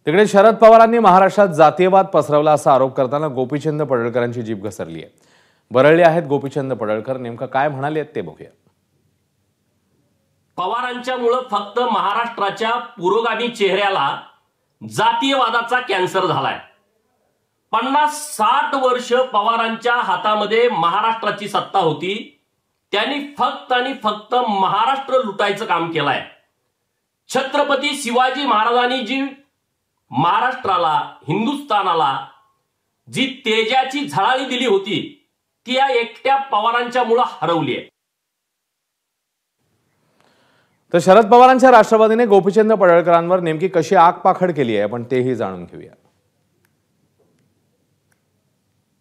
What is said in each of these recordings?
तिकडे शरद पवारांनी महाराष्ट्रात जातीयवाद पसरवला असा आरोप करताना गोपीचंद पडळकरांची जीभ घसरली आहे। बरळले आहेत गोपीचंद पडळकर, नेमका काय म्हणाले ते बघूया। पवारांच्यामुळे फक्त महाराष्ट्राच्या पुरोगामी चेहऱ्याला जातीयवादाचा कॅन्सर झालाय। 50-60 वर्ष पवारांच्या हातामध्ये महाराष्ट्राची सत्ता होती, त्यांनी फक्त आणि फक्त महाराष्ट्र लुटायचं काम केलंय। छत्रपती शिवाजी महाराजांनी जी महाराष्ट्राला, हिंदुस्थानाला जी तेजाची झळाळी दिली होती, ती या एकट्या पवारांच्यामुळे हरवली आहे। तर शरद पवारांच्या राष्ट्रवादीने गोपीचंद पडळकरांवर नेमकी कशी आगपाखड केली आहे आपण तेही जाणून घेऊया।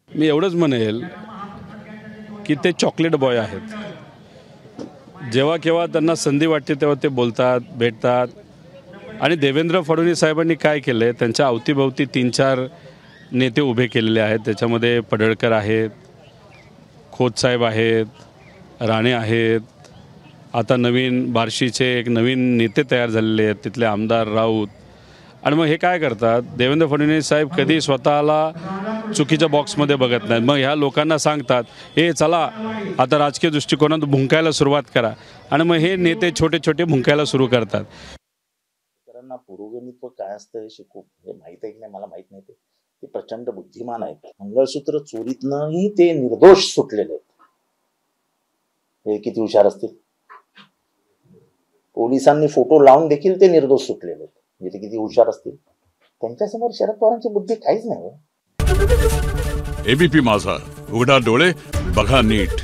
मी एवढंच म्हणेल की ते चॉकलेट बॉय आहेत। जेव्हा केव्हा त्यांना संधी वाटते तेव्हा ते बोलतात, भेटतात। आणि देवेंद्र फडणवीस साहेबांनी काय केलंय, त्यांच्या अवतीभवती 3-4 नेते उभे केलेले आहेत। त्याच्यामध्ये पडळकर आहेत, खोत साहेब आहेत, राणे आहेत, आता नवीन बार्शीचे एक नवीन नेते तयार झालेले आहेत, तिथले आमदार राऊत। आणि मग हे काय करतात, देवेंद्र फडणवीस साहेब कधी स्वतःला चुकीच्या बॉक्समध्ये बघत नाहीत। मग ह्या लोकांना सांगतात, हे चला आता राजकीय दृष्टिकोनात भुंकायला सुरुवात करा, आणि मग हे नेते छोटे छोटे भुंकायला सुरू करतात। पुरोगमित्व काय असतं हे शिकू, हे माहित आहे की नाही मला माहित नाही। ते प्रचंड बुद्धिमान आहेत। मंगळसूत्र चोरीतनंही ते निर्दोष सुटलेले आहेत। हे किती हुशार असतील। पोलिसांनी फोटो लावून देखील ते निर्दोष सुटलेले आहेत, म्हणजे ते किती हुशार असतील। त्यांच्यासमोर शरद पवारांची बुद्धी काहीच नाही। एबीपी माझा, उघडा डोळे बघा नीट।